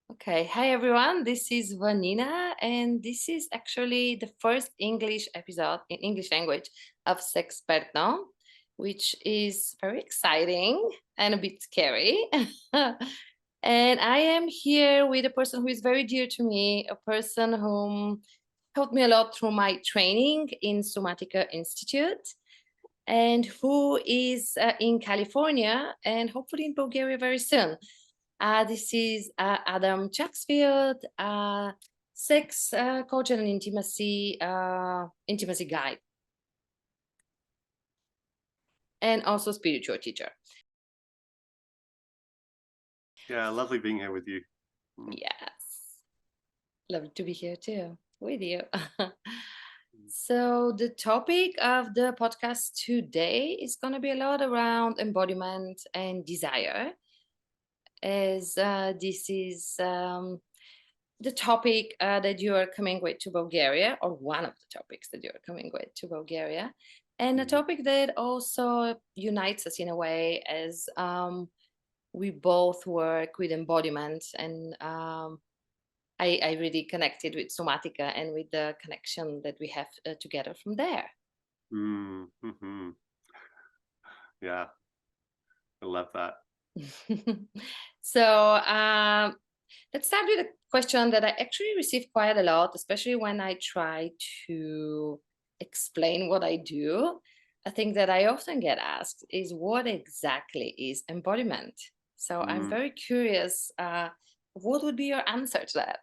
Okay, hi everyone. This is Vanina, and this is actually the first English episode in English language of Sexpertno, which is very exciting and a bit scary. And I am here with a person who is very dear to me, a person whom helped me a lot through my training in Somatica Institute, and who is in California and hopefully in Bulgaria very soon. This is Adam Chacksfield, sex coach and intimacy guide, and also spiritual teacher. Yeah, lovely being here with you. Yes, love to be here too with you. So the topic of the podcast today is going to be a lot around embodiment and desire, as this is the topic that you are coming with to Bulgaria, or one of the topics that you're coming with to Bulgaria, and a topic that also unites us in a way, as we both work with embodiment, and I really connected with Somatica and with the connection that we have together from there. Mm-hmm. Yeah, I love that. So let's start with a question that I actually receive quite a lot, especially when I try to explain what I do. A thing that I often get asked is, what exactly is embodiment? So I'm Mm. very curious, what would be your answer to that?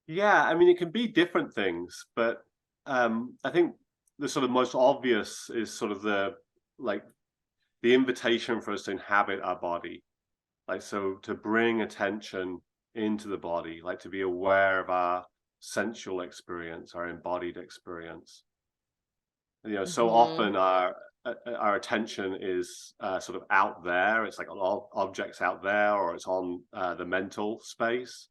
Yeah, I mean, it can be different things, but I think the sort of most obvious is sort of like the invitation for us to inhabit our body, like so to bring attention into the body, like to be aware of our sensual experience, our embodied experience. So Mm-hmm. often our attention is sort of out there. It's like objects out there, or it's on the mental space.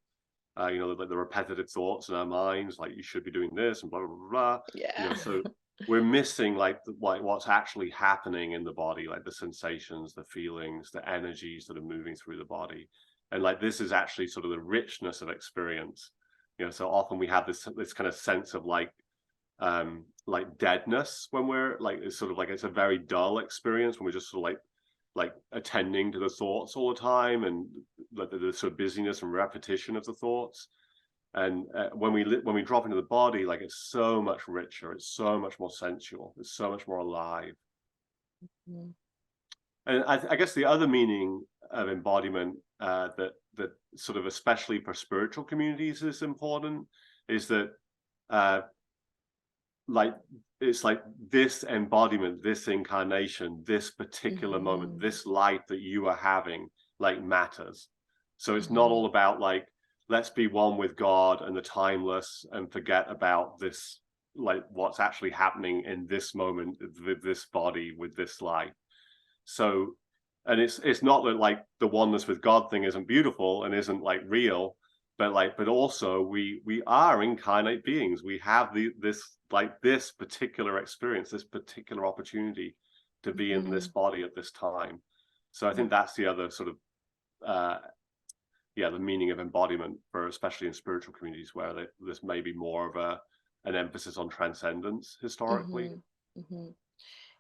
Like the repetitive thoughts in our minds, like you should be doing this and blah blah blah. Blah. Yeah. So we're missing like what's actually happening in the body, like the sensations, the feelings, the energies that are moving through the body, and like this is actually sort of the richness of experience. So often we have this kind of sense of like deadness when we're like it's sort of like it's a very dull experience when we're just sort of like attending to the thoughts all the time, and like the sort of busyness and repetition of the thoughts. And when we drop into the body, like it's so much richer, it's so much more sensual, it's so much more alive. Mm-hmm. And I guess the other meaning of embodiment that sort of especially for spiritual communities is important is that uh, like it's like this embodiment, this incarnation, this particular moment, Mm-hmm. this life that you are having, like matters. So it's not Mm-hmm. all about like let's be one with God and the timeless and forget about this, like what's actually happening in this moment with this body, with this life. So, and it's not that like the oneness with God thing isn't beautiful and isn't like real, but also we are incarnate beings. We have this particular experience, this particular opportunity to be in this Mm-hmm. body at this time. So I think that's the other sort of uh the meaning of embodiment for especially in spiritual communities where there's maybe more of an emphasis on transcendence historically. Mm-hmm. Mm-hmm.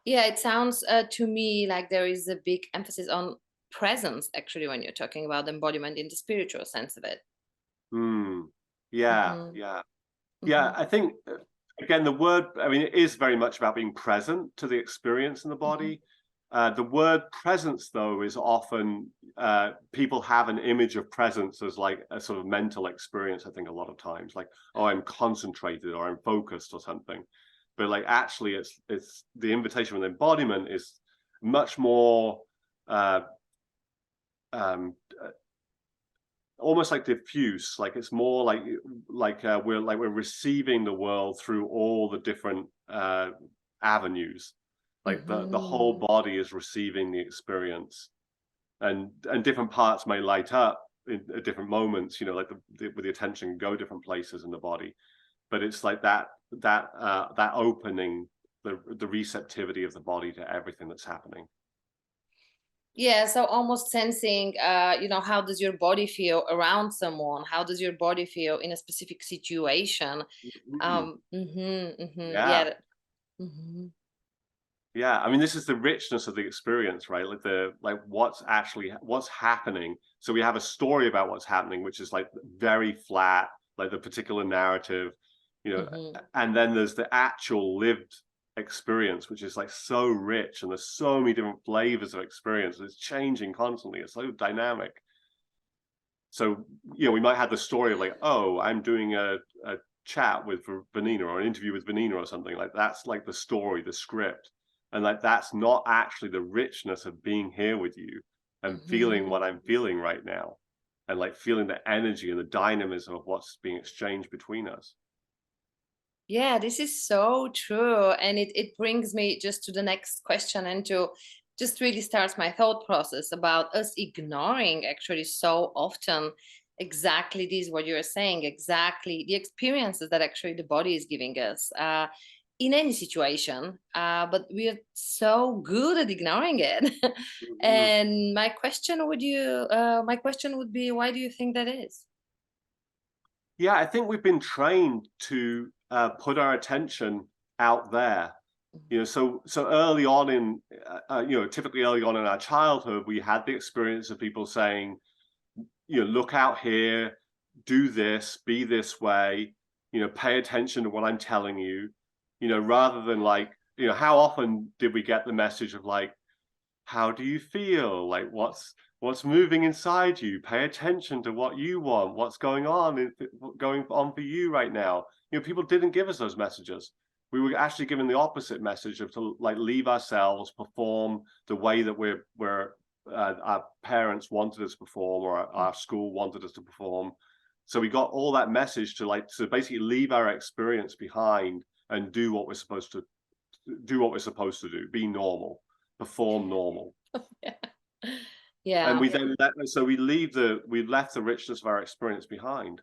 Yeah, it sounds to me like there is a big emphasis on presence, actually, when you're talking about embodiment in the spiritual sense of it. Hmm. Yeah, Mm-hmm. yeah. Yeah, Mm-hmm. I think again the word. I mean, it is very much about being present to the experience in the Mm-hmm. body. The word presence, though, is often people have an image of presence as like a sort of mental experience. I think a lot of times, like, oh, I'm concentrated or I'm focused or something. But like actually, it's the invitation with embodiment is much more uh, um, almost like diffuse, like it's more like we're receiving the world through all the different avenues, like the whole Mm-hmm. body is receiving the experience, and different parts may light up at different moments, like with the attention go different places in the body, but it's like that opening, the receptivity of the body to everything that's happening. Yeah, so almost sensing, how does your body feel around someone? How does your body feel in a specific situation? Mhm. Yeah. Yeah. hmm Yeah, I mean, this is the richness of the experience, right? Like what's happening. So we have a story about what's happening, which is like very flat, like the particular narrative, hmm and then there's the actual lived experience, which is like so rich, and there's so many different flavors of experience. It's changing constantly. It's so dynamic. So, we might have the story of like, oh, I'm doing a chat with Vanina, or an interview with Vanina or something. Like that's like the story, the script. And like that's not actually the richness of being here with you and feeling hmm what I'm feeling right now. And like feeling the energy and the dynamism of what's being exchanged between us. Yeah, this is so true. And it brings me just to the next question, and to just really starts my thought process about us ignoring actually so often exactly this, what you're saying, exactly the experiences that actually the body is giving us in any situation. But we are so good at ignoring it. Mhm. And my question would be, why do you think that is? Yeah, I think we've been trained to put our attention out there. So early on typically early on in our childhood, we had the experience of people saying, look out here, do this, be this way, pay attention to what I'm telling you, rather than like, how often did we get the message of like, how do you feel? Like what's moving inside you? Pay attention to what you want, what's going on for you right now. People didn't give us those messages. We were actually given the opposite message of to like leave ourselves, perform the way that our parents wanted us to perform, or our school wanted us to perform. So we got all that message to basically leave our experience behind and do what we're supposed to do, be normal, perform normal. Yeah. And Yeah. we then we left the richness of our experience behind.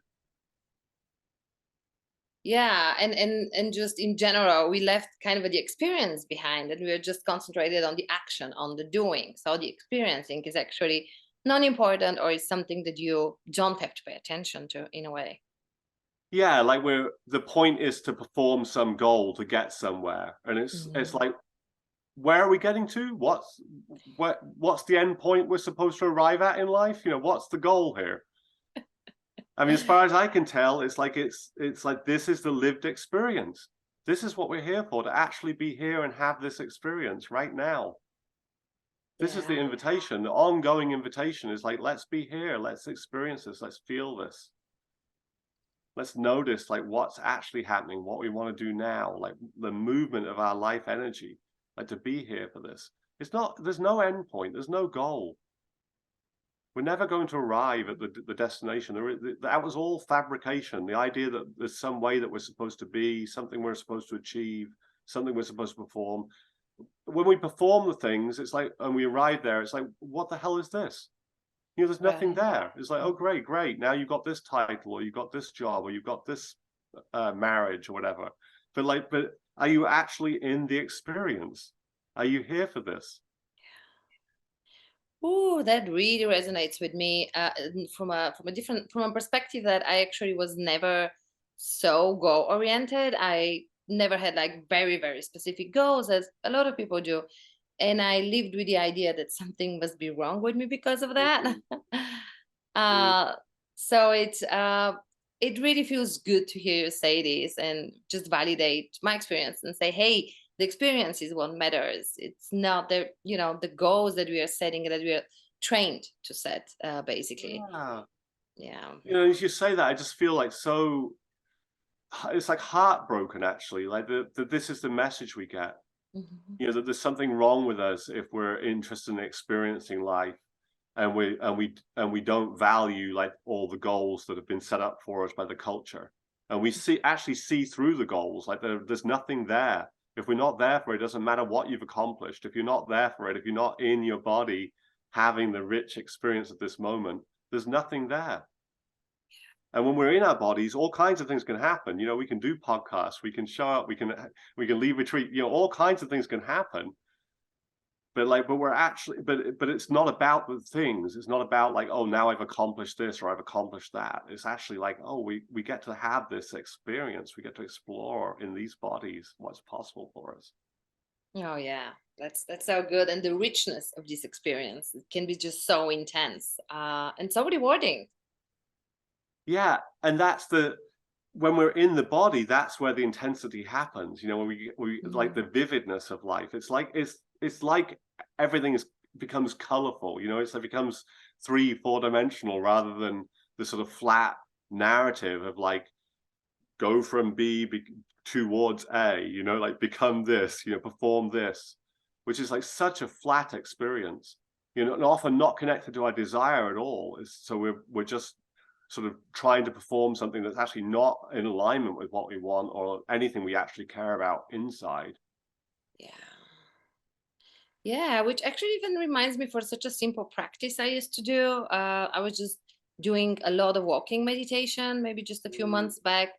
Yeah, and just in general, we left kind of the experience behind, and we were just concentrated on the action, on the doing. So the experiencing is actually non-important, or is something that you don't have to pay attention to in a way. Yeah, like the point is to perform some goal to get somewhere, and it's Mhm. like, where are we getting to? What's the end point we're supposed to arrive at in life? What's the goal here? I mean, as far as I can tell, it's like this is the lived experience. This is what we're here for, to actually be here and have this experience right now. This is the Yeah. invitation. The ongoing invitation is like, let's be here, let's experience this, let's feel this. Let's notice like what's actually happening, what we want to do now, like the movement of our life energy, like to be here for this. There's no end point, there's no goal. We're never going to arrive at the destination. That was all fabrication. The idea that there's some way that we're supposed to be, something we're supposed to achieve, something we're supposed to perform. When we perform the things, it's like, and we arrive there, it's like, what the hell is this? There's nothing Right. there. It's like, oh, great, great. Now you've got this title, or you've got this job, or you've got this marriage, or whatever. But are you actually in the experience? Are you here for this? Oh, that really resonates with me from a perspective that I actually was never so goal oriented. I never had like very specific goals, as a lot of people do, and I lived with the idea that something must be wrong with me because of that. Mm, mm. uh, so it really feels good to hear you say this and just validate my experience and say, hey, the experience is what matters. It's not the goals that we are setting, that we are trained to set, basically. Yeah. Yeah. As you say that, I just feel like it's like heartbroken, actually. Like this is the message we get. Mhm. That there's something wrong with us if we're interested in experiencing life, and we don't value like all the goals that have been set up for us by the culture, and we actually see through the goals. Like there's nothing there. If we're not there for it, doesn't matter what you've accomplished. If you're not there for it, if you're not in your body having the rich experience of this moment, there's nothing there. And when we're in our bodies, all kinds of things can happen. We can do podcasts, we can show up, we can leave retreat. All kinds of things can happen. but we're actually, but it's not about the things. It's not about like, oh, now I've accomplished this or I've accomplished that. It's actually like, oh, we get to have this experience. We get to explore in these bodies what's possible for us. Oh yeah, that's so good, and the richness of this experience, it can be just so intense and so rewarding. Yeah, and that's the when we're in the body, that's where the intensity happens. You know, when we like Mhm. the vividness of life. It's like everything becomes colorful. You know, it becomes 3-4 dimensional rather than the sort of flat narrative of like go from towards A. You know, like become this. You know, perform this, which is like such a flat experience. You know, and often not connected to our desire at all. So we're just sort of trying to perform something that's actually not in alignment with what we want or anything we actually care about inside. Yeah. Yeah, which actually even reminds me for such a simple practice I used to do. I was just doing a lot of walking meditation, maybe just a few Mm, months back.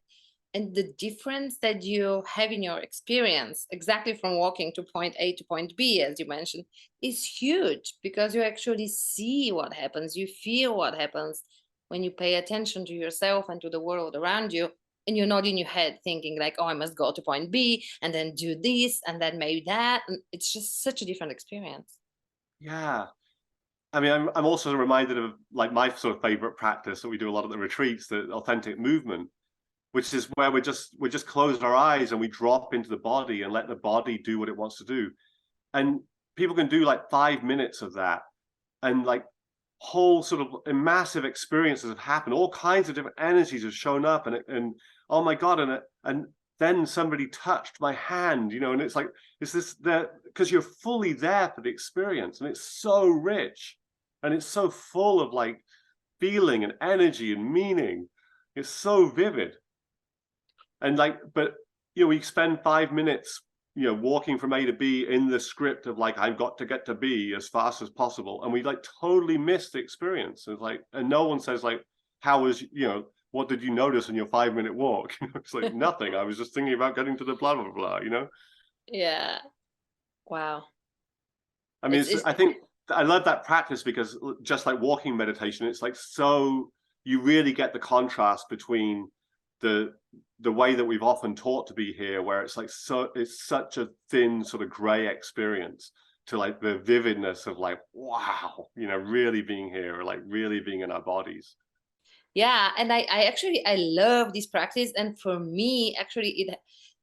And the difference that you have in your experience, exactly from walking to point A to point B, as you mentioned, is huge because you actually see what happens, you feel what happens when you pay attention to yourself and to the world around you. And you're not in your head thinking like, oh, I must go to point B and then do this and then maybe that. And it's just such a different experience. yeah. I mean, I'm also reminded of like my sort of favorite practice that we do a lot at the retreats, the authentic movement, which is where we just close our eyes and we drop into the body and let the body do what it wants to do. And people can do like 5 minutes of that, and like whole sort of massive experiences have happened. All kinds of different energies have shown up, and oh my god, and then somebody touched my hand, you know, and it's like it's this there because you're fully there for the experience, and it's so rich, and it's so full of like feeling and energy and meaning. It's so vivid, and like, but you know, we spend 5 minutes, you know, walking from A to B in the script of like I've got to get to B as fast as possible, and we like totally miss the experience. It's like, and no one says like, how was, you know, what did you notice in your 5 minute walk? It's like nothing. I was just thinking about getting to the blah blah blah. You know, Yeah. Wow. I mean, It's I think I love that practice because just like walking meditation, it's like so you really get the contrast between the the way that we've often taught to be here, where it's like so it's such a thin sort of gray experience to like the vividness of like wow, you know, really being here or like really being in our bodies. yeah, and I actually I love this practice, and for me actually it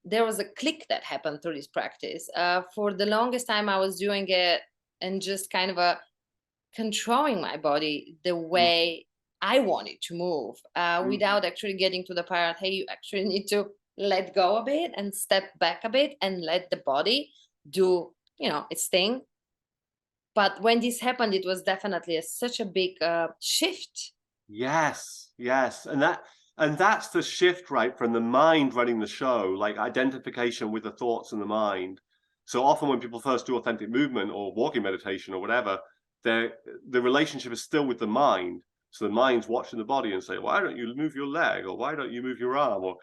there was a click that happened through this practice. For the longest time I was doing it and just kind of a controlling my body the Mm, way I wanted to move, mm. without actually getting to the part, hey, you actually need to let go a bit and step back a bit and let the body do, its thing. But when this happened, it was definitely such a big shift. Yes, yes, and that's the shift, right, from the mind running the show, like identification with the thoughts in the mind. So often when people first do authentic movement or walking meditation or whatever, the relationship is still with the mind. So the mind's watching the body and say, "Why don't you move your leg?" or "Why don't you move your arm?" or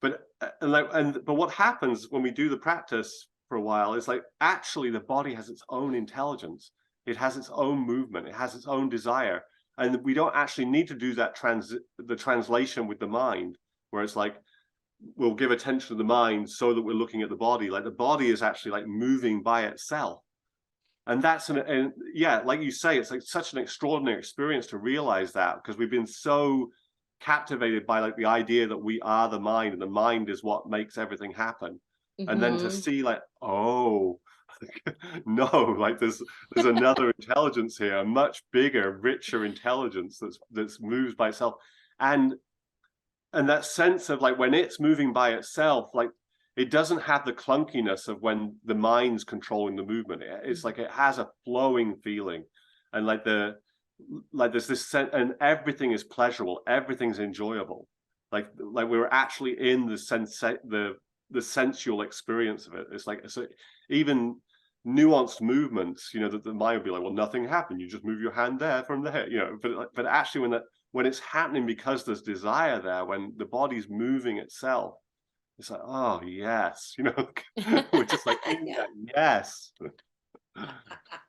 but what happens when we do the practice for a while is like actually the body has its own intelligence, it has its own movement, it has its own desire, and we don't actually need to do the translation with the mind, where it's like we'll give attention to the mind so that we're looking at the body, like the body is actually like moving by itself. And and yeah, like you say, it's like such an extraordinary experience to realize that, because we've been so captivated by like the idea that we are the mind and the mind is what makes everything happen. And then to Hmm. see like, oh, no, like there's another intelligence here, a much bigger, richer intelligence that's moves by itself. And that sense of like when it's moving by itself, like it doesn't have the clunkiness of when the mind's controlling the movement. It's like it has a flowing feeling, and like there's this sense, and everything is pleasurable, everything's enjoyable. Like we're actually in the sensual experience of it. It's like so even nuanced movements, you know, that the mind would be like, well, nothing happened. You just move your hand there from there, you know. But actually, when it's happening because there's desire there, when the body's moving itself, it's like, oh yes, you know, we're just like in Yeah. that, yes.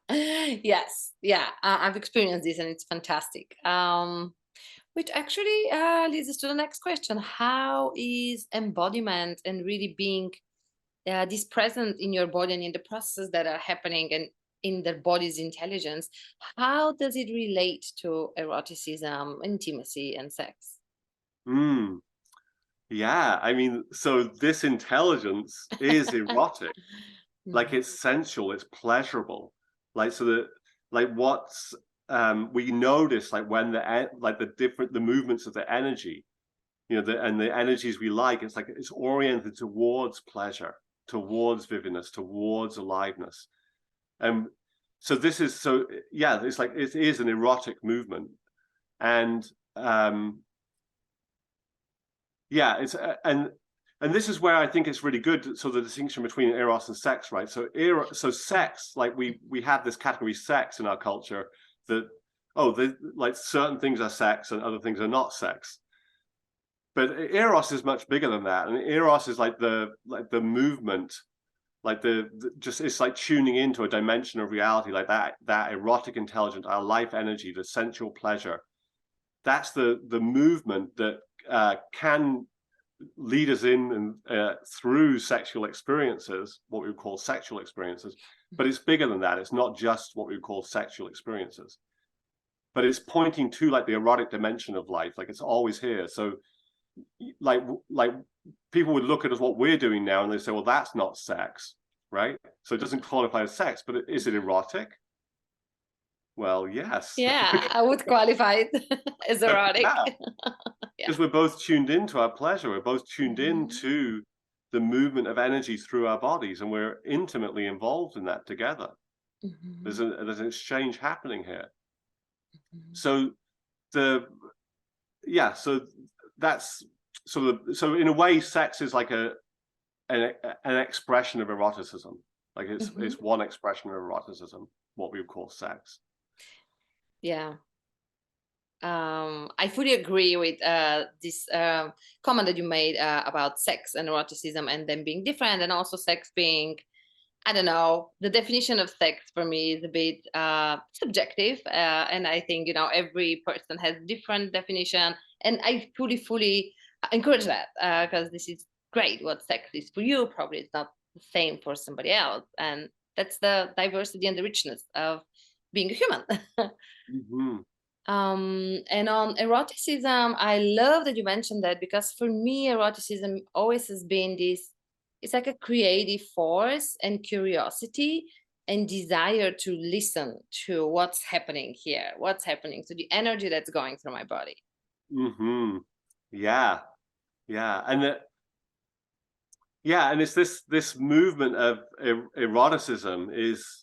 Yes, yeah, I've experienced this and it's fantastic. Which actually leads us to the next question. How is embodiment and really being this present in your body and in the processes that are happening and in their body's intelligence, how does it relate to eroticism, intimacy, and sex? Mm, yeah, I mean, so this intelligence is erotic. Like Mhm. it's sensual, it's pleasurable. Like so that like what's we notice like when like the movements of the energy, you know, and the energies we like, it's like it's oriented towards pleasure, towards vividness, towards aliveness. And so this is so yeah, it's like it is an erotic movement. And yeah, it's and this is where I think it's really good. So the distinction between eros and sex, right? So so sex, like we have this category sex in our culture that like certain things are sex and other things are not sex. But eros is much bigger than that, and eros is like the movement, like the just it's like tuning into a dimension of reality, like that erotic intelligence, our life energy, the sensual pleasure. That's the movement that can lead us in and through sexual experiences, what we would call sexual experiences. But it's bigger than that. It's not just what we would call sexual experiences, but it's pointing to like the erotic dimension of life. Like it's always here. So like people would look at us what we're doing now and they say, well, that's not sex, right? So it doesn't qualify as sex, but is it erotic? Well, yes. Yeah, I would qualify it as erotic. Yeah, Yeah. because we're both tuned into our pleasure. We're both tuned Mhm. into the movement of energy through our bodies, and we're intimately involved in that together. Mhm. There's an exchange happening here. Mhm. So the yeah, so that's sort of so in a way, sex is like an expression of eroticism. Like Mhm. it's one expression of eroticism, what we would call sex. Yeah. I fully agree with this comment that you made about sex and eroticism and them being different, and also sex being, I don't know, the definition of sex for me is a bit subjective, and I think every person has different definition, and I fully encourage that because this is great. What sex is for you probably it's not the same for somebody else, and that's the diversity and the richness of being a human. Mm-hmm. And on eroticism, I love that you mentioned that because for me, eroticism always has been this, it's like a creative force and curiosity and desire to listen to what's happening here, what's happening, to the energy that's going through my body. Mm-hmm. Yeah, yeah, and it's this movement of eroticism is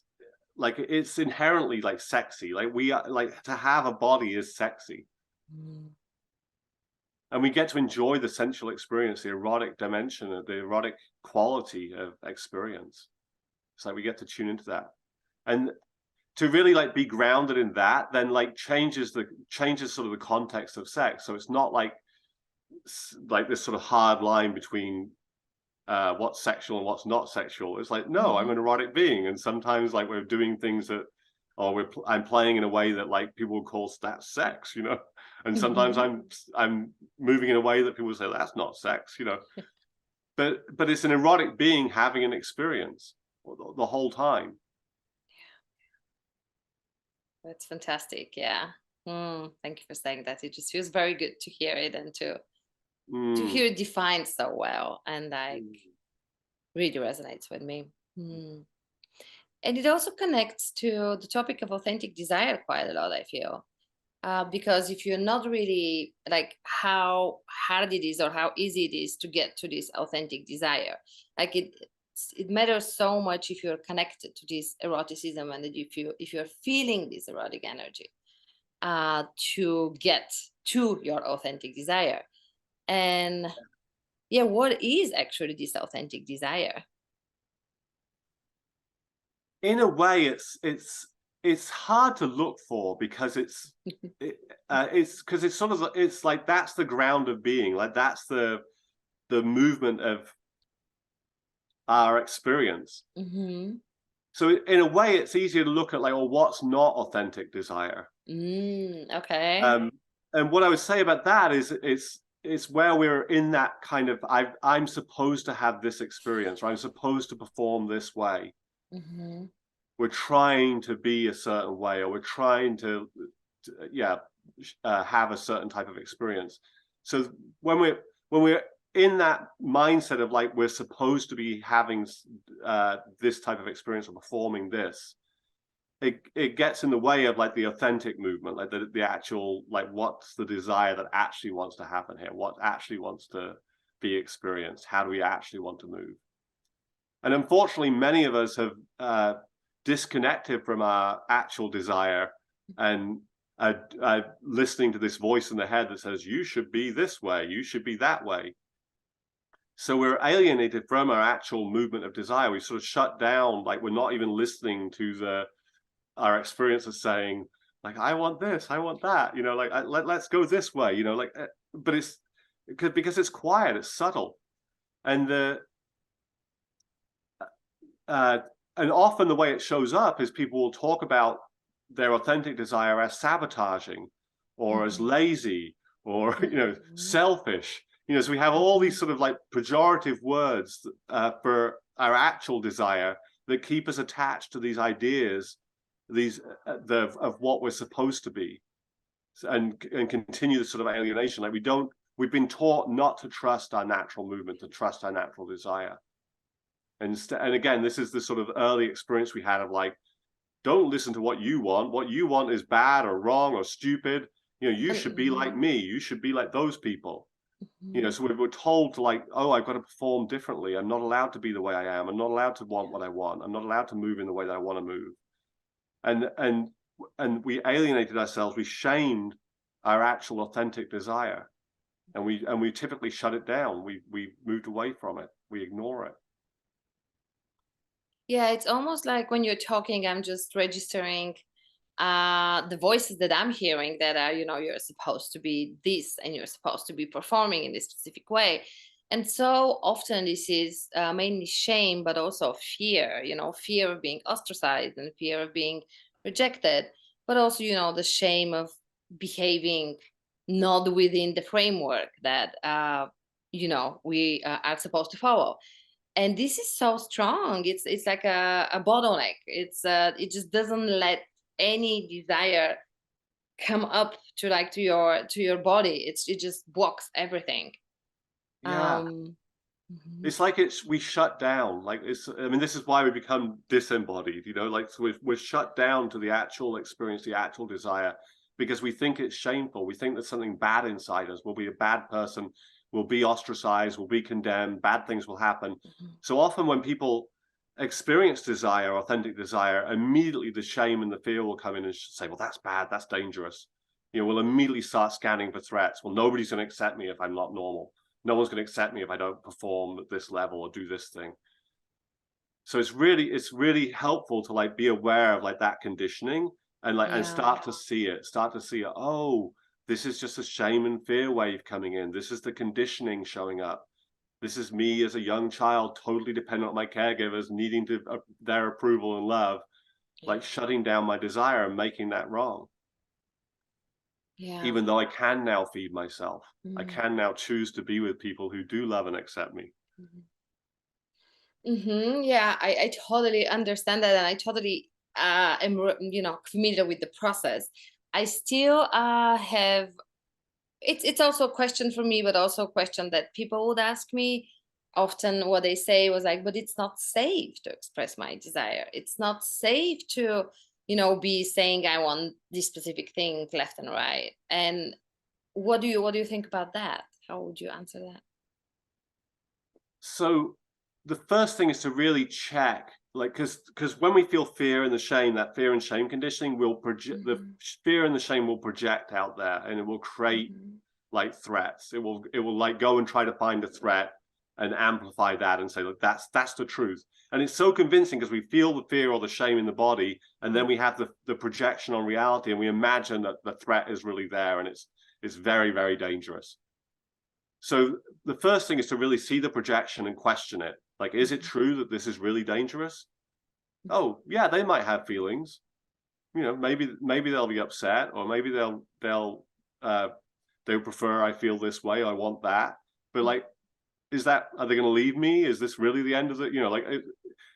like it's inherently like sexy. Like we are like to have a body is sexy, Mm. and we get to enjoy the sensual experience, the erotic dimension, the erotic quality of experience. It's like we get to tune into that, and to really like be grounded in that, then like changes sort of the context of sex. So it's not like this sort of hard line between what's sexual and what's not sexual. It's like, no, I'm Mhm. an erotic being, and sometimes like we're doing things that, or I'm playing in a way that like people would call that sex, you know, and sometimes Mhm. I'm moving in a way that people say that's not sex, you know, but it's an erotic being having an experience the whole time. That's fantastic. Yeah. Thank you for saying that. It just feels very good to hear it and to Mm. hear it defined so well, and like Mm. really resonates with me. Hmm. And it also connects to the topic of authentic desire quite a lot, I feel. Because if you're not really like how hard it is or how easy it is to get to this authentic desire, like it matters so much if you're connected to this eroticism and that if you're feeling this erotic energy to get to your authentic desire. And yeah, what is actually this authentic desire? In a way, it's hard to look for because it's because it's sort of it's like that's the ground of being, like that's the movement of our experience. Hmm. So in a way, it's easier to look at like, well, what's not authentic desire? Okay. Um, and what I would say about that is it's where we're in that kind of I'm supposed to have this experience, or I'm supposed to perform this way. Mm-hmm. We're trying to be a certain way, or we're trying to have a certain type of experience. So when we're in that mindset of like we're supposed to be having this type of experience or performing this, it gets in the way of like the authentic movement, like the actual, like what's the desire that actually wants to happen here, what actually wants to be experienced, how do we actually want to move. And unfortunately many of us have disconnected from our actual desire and listening to this voice in the head that says you should be this way, you should be that way. So we're alienated from our actual movement of desire. We sort of shut down, like we're not even listening to our experience of saying like I want this, I want that, like let's go this way, like but it's because it's quiet, it's subtle. And and often the way it shows up is people will talk about their authentic desire as sabotaging or as Mm-hmm. lazy or Mm-hmm. selfish. So we have all these sort of like pejorative words for our actual desire that keep us attached to these ideas, these of what we're supposed to be, and continue the sort of alienation. Like we've been taught not to trust our natural movement, to trust our natural desire. And again, this is the sort of early experience we had of like, don't listen to what you want. What you want is bad or wrong or stupid. You should be like me. You should be like those people. Mm-hmm. So we were told to like, oh, I've got to perform differently. I'm not allowed to be the way I am. I'm not allowed to want what I want. I'm not allowed to move in the way that I want to move. And we alienated ourselves. We shamed our actual authentic desire, and we typically shut it down. We moved away from it. We ignore it. Yeah, it's almost like when you're talking, I'm just registering the voices that I'm hearing that are, you're supposed to be this and you're supposed to be performing in this specific way. And so often this is mainly shame, but also fear, fear of being ostracized and fear of being rejected, but also, the shame of behaving not within the framework that, we are supposed to follow. And this is so strong. It's like a bottleneck. It just doesn't let any desire come up to your body. It just blocks everything. Yeah. um mhm. It's like we shut down. Like I mean, this is why we become disembodied, like so we're shut down to the actual experience, the actual desire, because we think it's shameful. We think there's something bad inside us. We'll be a bad person. We'll be ostracized. We'll be condemned. Bad things will happen. Mhm. So often when people experience desire, authentic desire, immediately the shame and the fear will come in and say, well, that's bad. That's dangerous. We'll immediately start scanning for threats. Well, nobody's going to accept me if I'm not normal. No one's going to accept me if I don't perform at this level or do this thing. So it's really helpful to like be aware of like that conditioning and like and Yeah. start to see it. Oh, this is just a shame and fear wave coming in. This is the conditioning showing up. This is me as a young child, totally dependent on my caregivers, needing their approval and love, Yeah. like shutting down my desire and making that wrong. Yeah. Even though I can now feed myself, I Mhm. can now choose to be with people who do love and accept me. Mhm. Yeah, I totally understand that, and I totally am familiar with the process. I still have it's also a question for me, but also a question that people would ask me often. What they say was like, but it's not safe to express my desire. It's not safe to, be saying I want this specific thing left and right. And what do you think about that? How would you answer that? So the first thing is to really check, like, because when we feel fear and the shame, that fear and shame conditioning will project, the Hmm. fear and the shame will project out there, and it will create Hmm. like threats. It will like go and try to find a threat and amplify that and say, look, that's the truth. And it's so convincing because we feel the fear or the shame in the body, and then we have the projection on reality, and we imagine that the threat is really there, and it's very, very dangerous. So the first thing is to really see the projection and question it. Like, is it true that this is really dangerous? oh yeah, they might have feelings. You know, maybe they'll be upset, or maybe they'll prefer I feel this way, I want that. But like, is that, are they going to leave me? Is this really the end of it? You know, like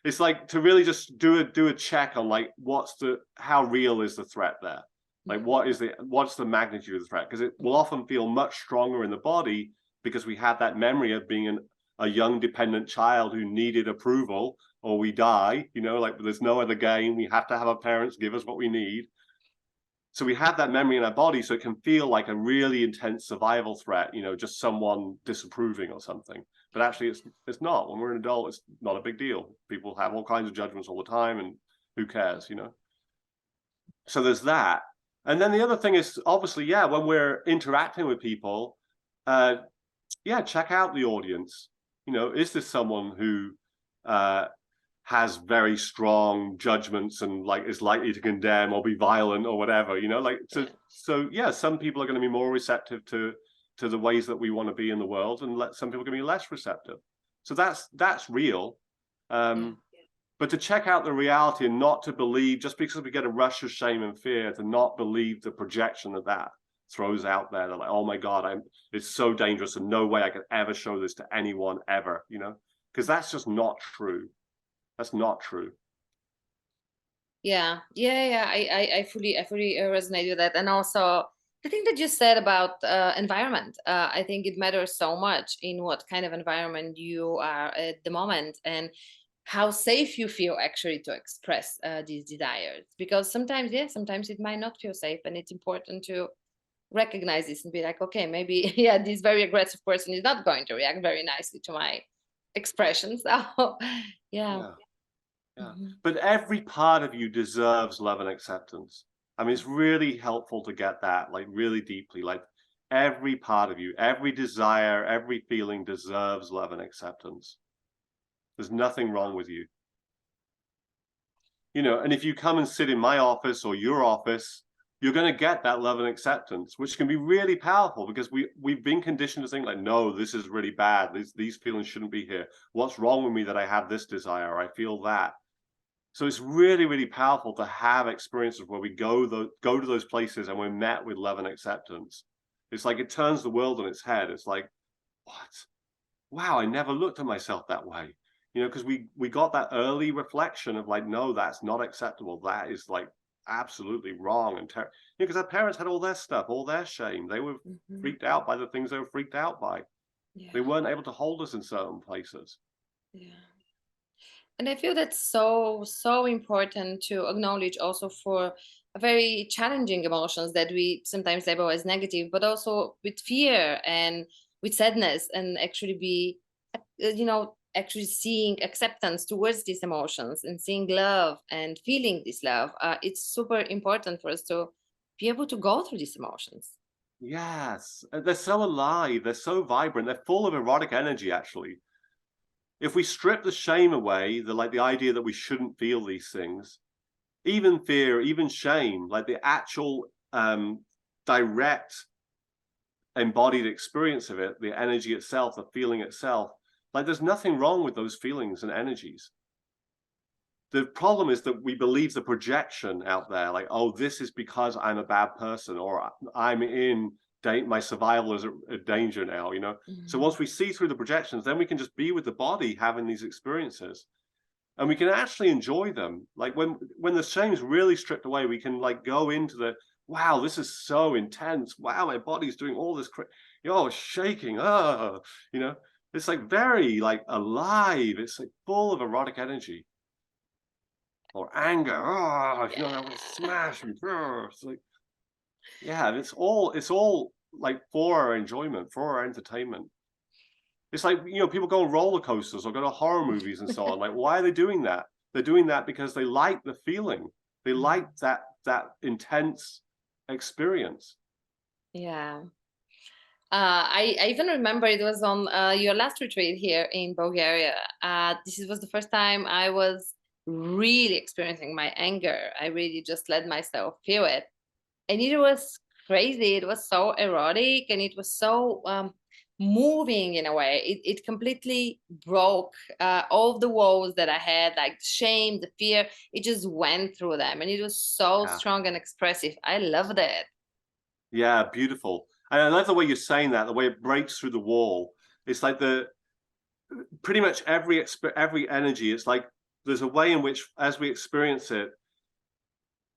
it's like to really just do a check on like how real is the threat there? Like what's the magnitude of the threat? Because it will often feel much stronger in the body because we have that memory of being a young dependent child who needed approval, or we die, you know, like there's no other game. We have to have our parents give us what we need. So we have that memory in our body, so it can feel like a really intense survival threat, you know, just someone disapproving or something. But actually, it's not. When we're an adult, it's not a big deal. People have all kinds of judgments all the time, and who cares, you know? So there's that. And then the other thing is, obviously, yeah, when we're interacting with people, yeah, check out the audience. You know, is this someone who has very strong judgments and like is likely to condemn or be violent or whatever, you know, like so yeah, some people are going to be more receptive to the ways that we want to be in the world, and some people are going to be less receptive. So that's real. But to check out the reality and not to believe, just because we get a rush of shame and fear, to not believe the projection that throws out there. They're like, oh my God, it's so dangerous and no way I could ever show this to anyone ever, you know, because that's just not true. That's not true. I fully resonate with that. And also the thing that you said about environment, I think it matters so much in what kind of environment you are at the moment, and how safe you feel actually to express these desires. Because sometimes it might not feel safe, and it's important to recognize this and be like, okay, maybe this very aggressive person is not going to react very nicely to my expressions. So yeah. But every part of you deserves love and acceptance. I mean, it's really helpful to get that like really deeply. Like every part of you, every desire, every feeling deserves love and acceptance. There's nothing wrong with you. You know, and if you come and sit in my office or your office, you're going to get that love and acceptance, which can be really powerful, because we've been conditioned to think like, no, this is really bad. These feelings shouldn't be here. What's wrong with me that I have this desire? I feel that. So it's really, really powerful to have experiences where we go to those places and we're met with love and acceptance. It's like it turns the world on its head. It's like, what? Wow, I never looked at myself that way. You know, because we got that early reflection of like, no, that's not acceptable. That is like absolutely wrong. And because our parents had all their stuff, all their shame. They were freaked out by the things they were freaked out by. They weren't able to hold us in certain places. And I feel that's so important to acknowledge also for very challenging emotions that we sometimes label as negative, but also with fear and with sadness, and actually be, actually seeing acceptance towards these emotions and seeing love and feeling this love. It's super important for us to be able to go through these emotions. Yes, they're so alive. They're so vibrant. They're full of erotic energy, actually. If we strip the shame away, the idea that we shouldn't feel these things, even fear, even shame, like the actual direct embodied experience of it, the energy itself, the feeling itself, like there's nothing wrong with those feelings and energies. The problem is that we believe the projection out there, like, oh, this is because I'm a bad person, or I'm in my survival is a danger now, you know. So once we see through the projections, then we can just be with the body having these experiences, and we can actually enjoy them. Like when the shame's really stripped away, we can like go into the, wow, this is so intense. Wow, my body's doing all this, shaking. You know, it's like very like alive. It's like full of erotic energy. Or anger, you know, I want to smash and it's like, yeah, it's all like for our enjoyment, for our entertainment. It's like, you know, people go on roller coasters or go to horror movies and so on. Like, why are they doing that? They're doing that because they like the feeling. They like that intense experience. Yeah. I even remember it was on your last retreat here in Bulgaria. This was the first time I was really experiencing my anger. I really just let myself feel it. And it was crazy. It was so erotic, and it was so moving in a way. It completely broke all the walls that I had, like shame, the fear. It just went through them, and it was so Yeah. strong and expressive. I loved it. Yeah, beautiful. And I love the way you're saying that, the way it breaks through the wall. It's like the pretty much every energy. It's like there's a way in which, as we experience it,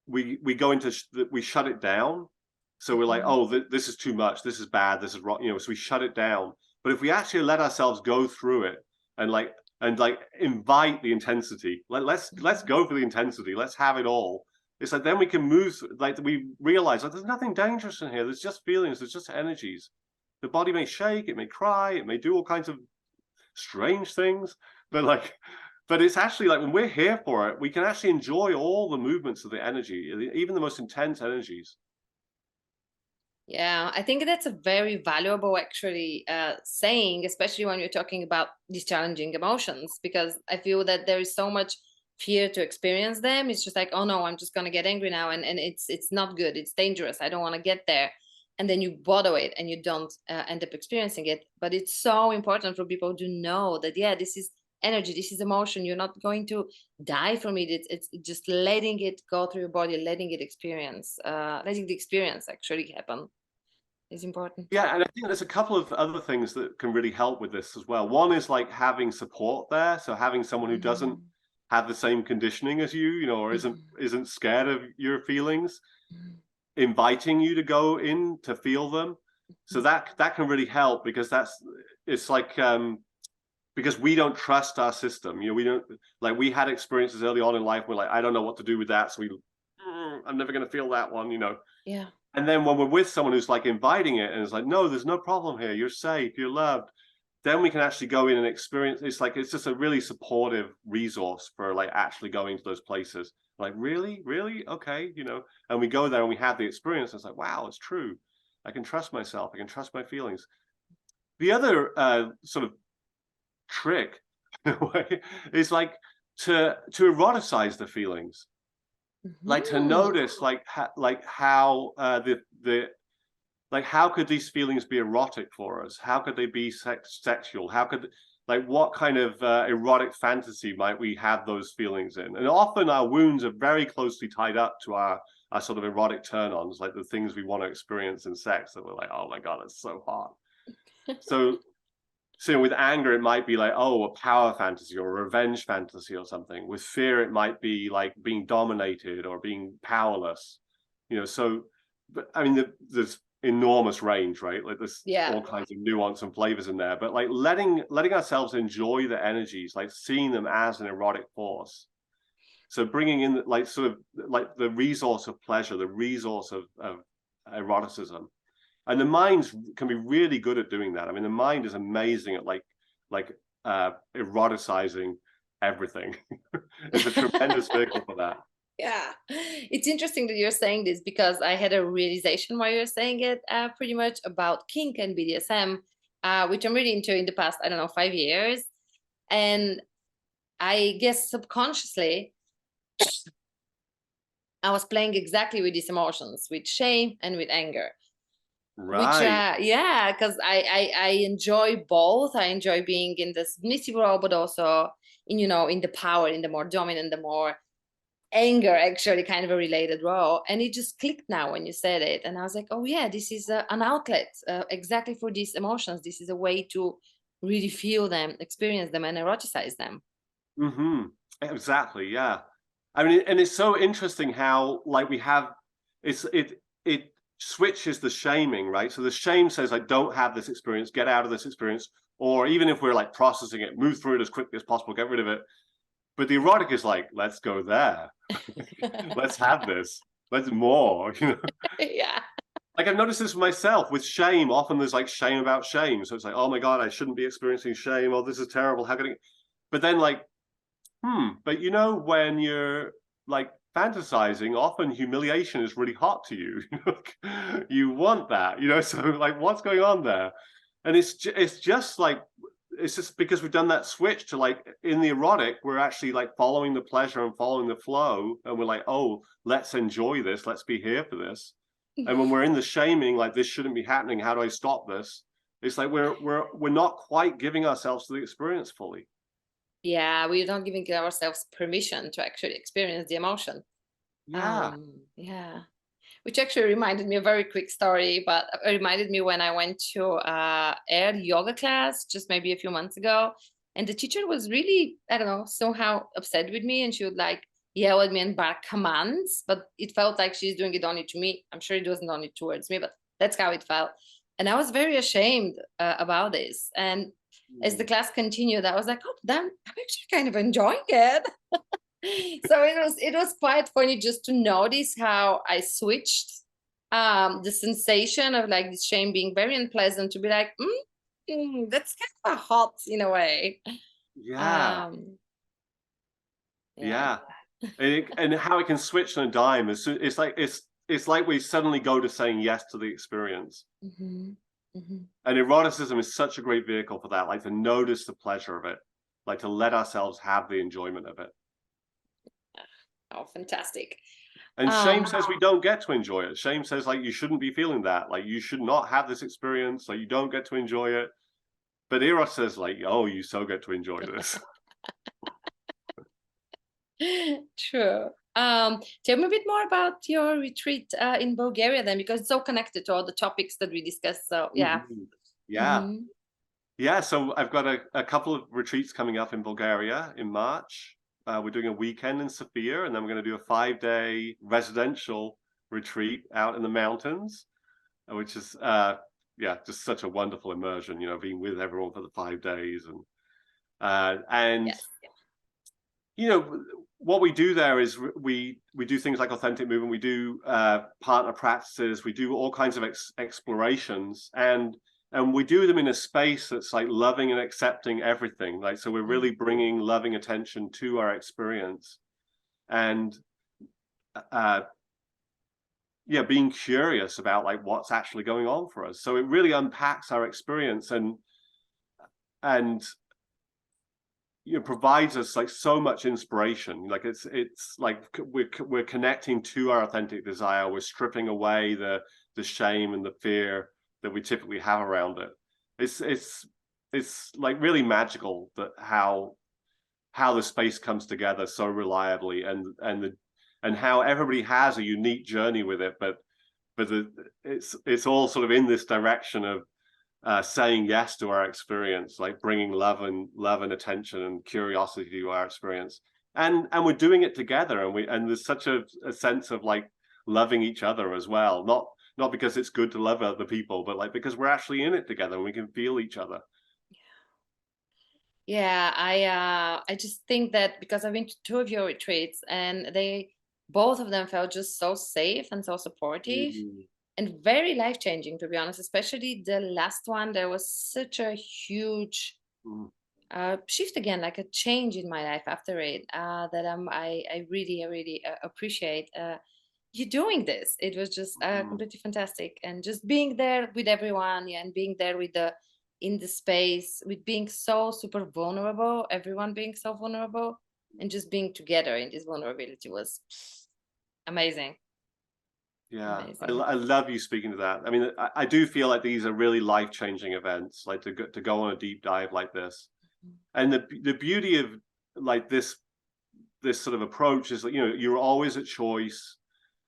we go into we shut it down. So we're like, Mhm. oh, this is too much. This is bad. This is wrong. You know, so we shut it down. But if we actually let ourselves go through it and like invite the intensity, let's Mhm. go for the intensity. Let's have it all. It's like then we can move. Like we realize like there's nothing dangerous in here. There's just feelings. There's just energies. The body may shake. It may cry. It may do all kinds of strange things. But like, but it's actually like when we're here for it, we can actually enjoy all the movements of the energy, even the most intense energies. Yeah, I think that's a very valuable actually saying, especially when you're talking about these challenging emotions, because I feel that there is so much fear to experience them. It's just like, oh no, I'm just gonna get angry now, and it's not good. It's dangerous. I don't want to get there, and then you bottle it and you don't end up experiencing it. But it's so important for people to know that yeah, this is energy, this is emotion. You're not going to die from it. It's just letting it go through your body, letting it experience, letting the experience actually happen is important. Yeah, and I think there's a couple of other things that can really help with this as well. One is like having support there, so having someone who doesn't Mhm, have the same conditioning as you know, or isn't mhm, isn't scared of your feelings, mhm, inviting you to go in to feel them. So mhm. that can really help because it's like because we don't trust our system. You know, we don't like we had experiences early on in life where like I don't know what to do with that, so I'm never going to feel that one. You know, Yeah. and then when we're with someone who's like inviting it and it's like, no, there's no problem here. You're safe. You're loved. Then we can actually go in and experience. It's like it's just a really supportive resource for like actually going to those places. Like really, really, okay, you know. And we go there and we have the experience. And it's like, wow, it's true. I can trust myself. I can trust my feelings. The other sort of trick in a way is like to eroticize the feelings, like to Mhm. notice like how the like how could these feelings be erotic for us? How could they be sexual? How could like what kind of erotic fantasy might we have those feelings in? And often our wounds are very closely tied up to our sort of erotic turn-ons, like the things we want to experience in sex that we're like, oh my god, it's so hot. So so with anger, it might be like, oh, a power fantasy or a revenge fantasy or something. With fear, it might be like being dominated or being powerless. You know, so but I mean, there's enormous range, right? Like there's Yeah. all kinds of nuance and flavors in there. But like letting ourselves enjoy the energies, like seeing them as an erotic force. So bringing in like sort of like the resource of pleasure, the resource of eroticism, and the mind can be really good at doing that. I mean, the mind is amazing at like eroticizing everything. It's a tremendous vehicle for that. Yeah. It's interesting that you're saying this because I had a realization while you're saying it, pretty much about kink and BDSM, which I'm really into in the past, I don't know, 5 years. And I guess subconsciously, I was playing exactly with these emotions, with shame and with anger. Which Right. yeah, because I enjoy both. I enjoy being in the submissive role, but also in, in the power, in the more dominant, the more anger, actually kind of a related role. And it just clicked now when you said it, and I was like, oh yeah, this is an outlet exactly for these emotions. This is a way to really feel them, experience them, and eroticize them. Mm-hmm. Exactly. Yeah. I mean, and it's so interesting how like we have it switches the shaming, right? So the shame says, I don't have this experience, get out of this experience, or even if we're like processing it, move through it as quickly as possible, get rid of it. But the erotic is like, let's go there. Let's have this. Let's more, you know. Yeah. Like I've noticed this for myself with shame. Often there's like shame about shame. So it's like, oh my God, I shouldn't be experiencing shame. Oh, this is terrible. How can I? But then like, but you know, when you're like fantasizing, often humiliation is really hot to you. You want that, you know. So like, what's going on there? And it's just like it's just because we've done that switch to like in the erotic, we're actually like following the pleasure and following the flow, and we're like, oh, let's enjoy this, let's be here for this. And when we're in the shaming, like this shouldn't be happening. How do I stop this? It's like we're not quite giving ourselves to the experience fully. Yeah, we're not giving ourselves permission to actually experience the emotion. Yeah. Yeah. Which actually reminded me a very quick story, but it reminded me when I went to air yoga class just maybe a few months ago. And the teacher was really, I don't know, somehow upset with me. And she would like yell at me and bark commands, but it felt like she's doing it only to me. I'm sure it wasn't only towards me, but that's how it felt. And I was very ashamed about this. And as the class continued, I was like, oh, damn, I'm actually kind of enjoying it. So it was quite funny just to notice how I switched the sensation of like this shame being very unpleasant to be like, that's kind of hot in a way. Yeah. Um, yeah. Yeah. And how it can switch on a dime. It's like it's like we suddenly go to saying yes to the experience. Mm-hmm. Mm-hmm. And eroticism is such a great vehicle for that, like to notice the pleasure of it, like to let ourselves have the enjoyment of it. Oh, fantastic. And shame Um, says we don't get to enjoy it. Shame says like you shouldn't be feeling that, like you should not have this experience, like you don't get to enjoy it. But Eros says like, oh, you so get to enjoy this. True. Tell me a bit more about your retreat in Bulgaria then, because it's so connected to all the topics that we discussed. So yeah. Mhm. Yeah. Mm-hmm. Yeah, so I've got a couple of retreats coming up in Bulgaria in March. We're doing a weekend in Sofia, and then we're going to do a 5-day residential retreat out in the mountains, which is yeah, just such a wonderful immersion. You know, being with everyone for the 5 days, and Yes. you know what we do there is we do things like authentic movement. We do partner practices. We do all kinds of explorations, and we do them in a space that's like loving and accepting everything. Like, so we're really bringing loving attention to our experience, and uh, yeah, being curious about like what's actually going on for us. So it really unpacks our experience and you know provides us like so much inspiration. Like it's like we're connecting to our authentic desire. We're stripping away the shame and the fear that we typically have around it. It's like really magical that how the space comes together so reliably, and how everybody has a unique journey with it, but it's all sort of in this direction of saying yes to our experience, like bringing love and attention and curiosity to our experience, and we're doing it together, and there's such a sense of like loving each other as well, not because it's good to love other people, but like because we're actually in it together and we can feel each other. Yeah, I just think that because I've been to two of your retreats and they both of them felt just so safe and so supportive Mm-hmm. and very life-changing, to be honest. Especially the last one, there was such a huge shift again, like a change in my life after it, that I really appreciate you doing this. It was just Mm-hmm. completely fantastic, and just being there with everyone, yeah, and being there with the in the space, with being so super vulnerable, everyone being so vulnerable, and just being together in this vulnerability was amazing. Yeah, Amazing. I love you speaking to that. I mean, I do feel like these are really life-changing events, like to go on a deep dive like this. And the beauty of like this sort of approach is that you know you're always at choice.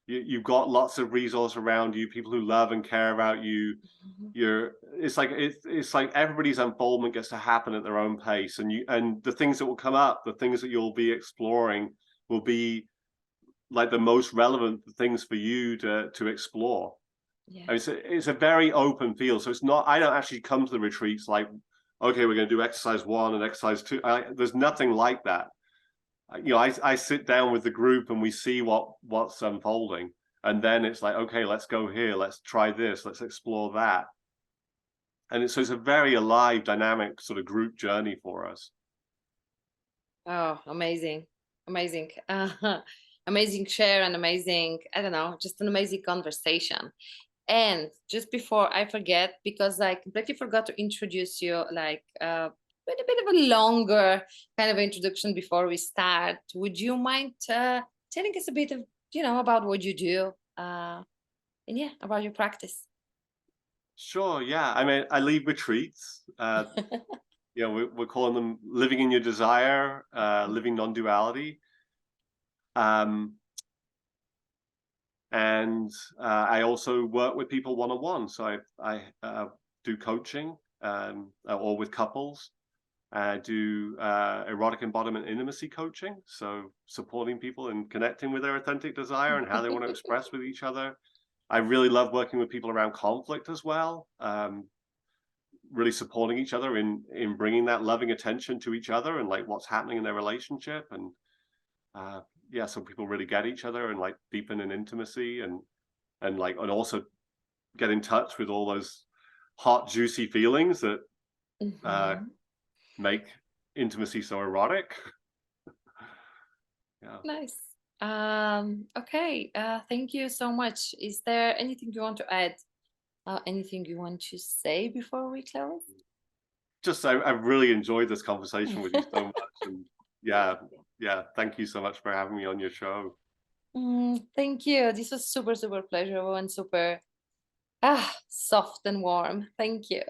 You've got lots of resources around you, people who love and care about you. Mhm. You're it's like everybody's unfoldment gets to happen at their own pace, and the things that will come up, the things that you'll be exploring, will be like the most relevant things for you to explore. Yeah. I mean, it's a very open field, so it's not. I don't actually come to the retreats like, okay, we're going to do exercise 1 and exercise 2. There's nothing like that. You know, I sit down with the group and we see what's unfolding, and then it's like, okay, let's go here, let's try this, let's explore that, and so it's a very alive, dynamic sort of group journey for us. Oh, amazing. Amazing. Amazing share and amazing, I don't know, just an amazing conversation. And just before I forget, because I completely forgot to introduce you, like with a bit of a longer kind of introduction before we start, would you mind telling us a bit of, about what you do and yeah, about your practice? Sure, yeah. I mean, I lead retreats. We're calling them living in your desire, living non-duality. Um, and I also work with people one-on-one. So I do coaching, or with couples. I do erotic embodiment intimacy coaching. So supporting people and connecting with their authentic desire and how they want to express with each other. I really love working with people around conflict as well. Really supporting each other in bringing that loving attention to each other and like what's happening in their relationship, and so people really get each other and like deepen in intimacy, and also get in touch with all those hot juicy feelings that Mhm. make intimacy so erotic. Yeah. Nice. Okay. Thank you so much. Is there anything you want to add? Anything you want to say before we close? Just I've really enjoyed this conversation with you so much, and yeah, thank you so much for having me on your show. Thank you. This was super, super pleasurable and super soft and warm. Thank you.